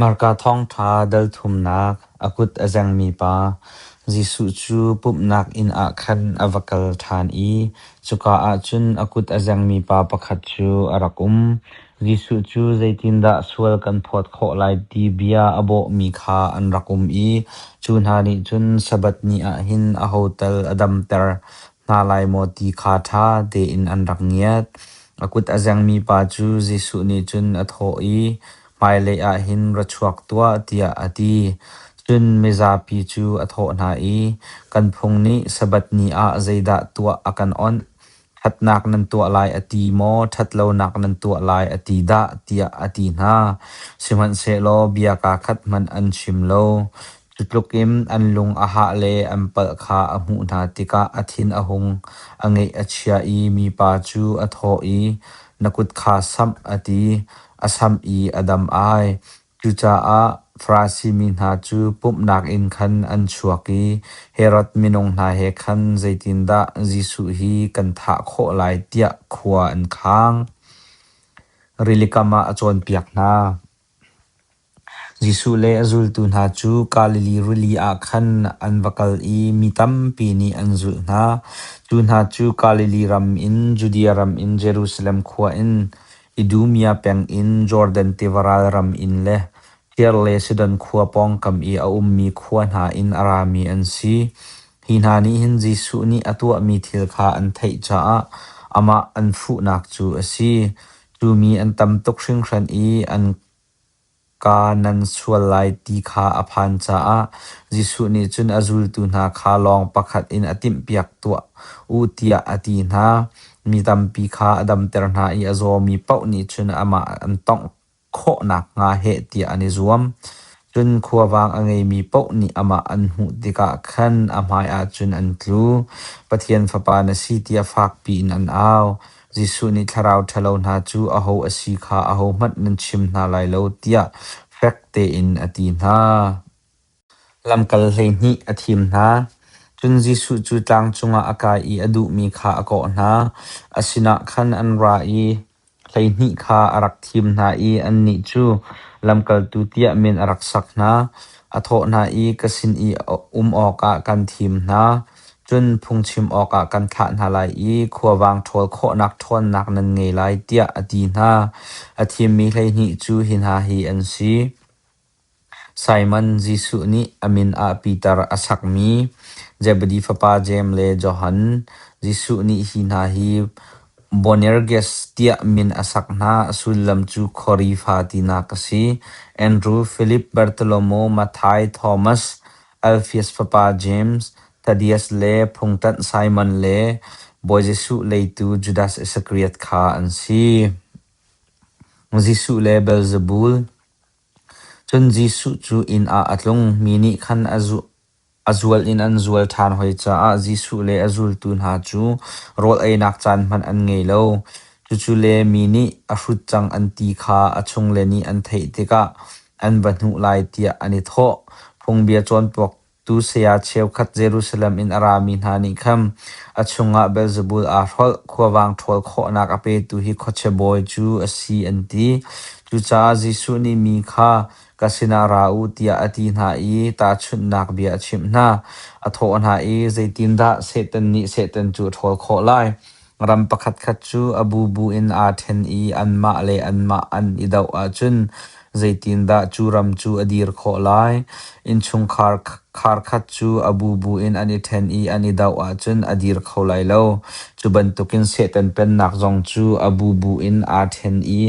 Marka thong tha dal thum nak akut azang mi pa Jisu chu pup nak in a khan avakal than i chuka a chun akut azang mi pa pakhat chu arakum Jisu chu zaitin da sual kan phot kho lai ti bia abo mi kha an rakum i chun hani chun sabat ni a hin a hotel adam ter na lai mo ti kha tha de in an rak ngiat akut azang mi pa chu Jisu ni chun a tho i mai le a hin rachuak tua tia ati chun meza pi chu atho na i kan phung ni sabat ni a zaida tua akan on that nak nan tua lai ati mo that lo nak nan tua lai ati da tia ati na siman se lo bia ka khat man an chim lo tutlukim an lung a ha le an pal kha a mu na tika athin ahung angai achia i mi pa chu atho i nakut kha sam ati asam i adam ai chucha a frasi min ha chu pup nak in khan an chuaki herot minong na he khan zaitin da jisu hi kan tha kho lai tia khua an khang rilikama achon piak na jisu le azul tu na chu kalili ruli a khan an vakal i mitam pi ni an zul na tu na chu kalili ram in judea ram in jerusalem khua in idumia peng in jordan tivaral ram in le tiar le sidan khua pong kam i a ummi khua na in arami an si hinani hin jisu ni atua mi thil kha an thei cha ama an fu nak chu asi tu mi an tam tok hring hran i an ka nan sual lai ti kha aphan cha jisu ni chun azul tu na kha long pakhat in atim piak tua u tia ati na mi tam pi kha adam ter na i azo mi pau ni chun ama an tong kho nak nga he tia ani zuam chun khuawang angai mi pau ni ama an hu dika khan amai a chun an tlu pathian fapa na si tia fak pi in an aw jisu ni tharau thalo na chu aho asi kha aho mat nan chim na lai lo tia fakte in ati na lamkal hlei ni athim na chun jisu chu tlang chunga akai i adu mi kha ako na asina khan an ra i hlei ni kha arak thim na i an ni chu lamkal tu tia min arak sak na atho na i kasin i oka kan thim na chun phungchim oka kan tha na lai i khuawang thol kho nak thon nak nan ngei lai tia ati na athim mi hlei ni chu hin ha hi an si Simon Jisu ni amin a Peter asak mi Zebedi fapa Jem le Johan Jisu ni hina hi Bonerges tia min asak na sulam chu khori fatina kasi Andrew Philip Bartolomeo Mathai Thomas Alphaeus fapa James Thaddeus le Phungtat Simon le Boy Jisu le tu Judas Iscariot kha ansi Jisu le Beelzebul chun jisu chu in a atlung mini khan azual in an zual than hoi cha a jisu le azul tun ha chu rol ai nak chan man an ngei lo chu le mini a hrut chang an ti kha achung le ni an thei tika an banu lai tia ani tho phungbia chon pok tu seya cheu khat Jerusalem in arami hani kham achunga Beelzebul a rol khuawang thol kho nak ape tu hi khoche boy chu asi anti chu cha jisu ni mi kha kasina rau tia ati na i ta chun nak bia chim na atho na i zaitin da setan ni setan chu thol kho lai ram pakhat khat chu abu bu in a then i an ma le an ma an idau a chun zaitin da chu ram chu adir kho lai in chung khar khat chu abu bu in ani then i ani dau a chun adir kho lai lo chu ban tukin setan pen nak jong chu abu bu in a then i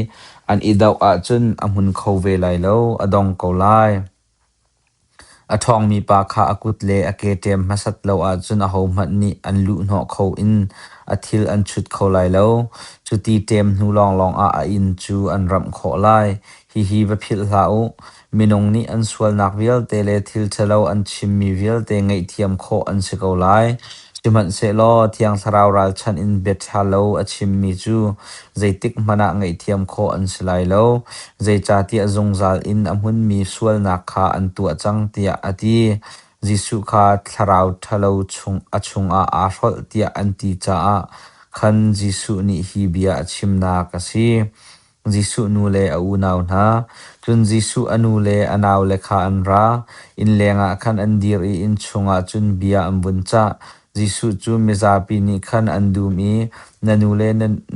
an idau a chun amun kho ve lai lo adong ko lai athong mi pa kha akut le aketem masat lo a chun a ho mat ni an lu no kho in athil an chut kho lai lo chuti tem nu long long a in chu an ram kho lai hi va phil lau minong ni an sual nak vial te le thil chalo an chim mi vial te ngai thiam kho an se ko lai chiman se lo thiang tharau ral chan in bet halo achim mi chu zaitik mana ngai thiam kho an silai lo zai cha ti azung zal in amun mi sual nak kha an tu achang tia ati jisu kha tharau thalo chung achung a rol tia anti cha khan jisu ni hi bia achim na kasi Jisu nu le a u naw na chun Jisu anu le anaw le kha an ra in lenga khan an dir I in chunga chun bia an bun cha Jisu chu mizapi ni khan an dum I nanu le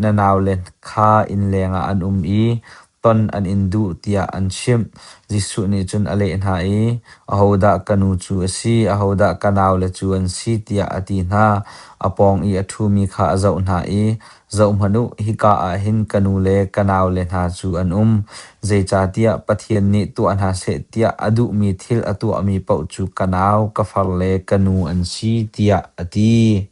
nanaw le kha in lenga an I ton an indu tia an shim Jisu ni chun ale na I ahoda kanu chu asi ahoda kanaw le chu an si tia ati na apong I athu mi kha azau na I zau manu hi ka a hin kanu le kanaw le na chu an zei cha tia pathian ni tu an ha se tia adu mi thil atu ami pau chu kanaw ka far le kanu an si tia ati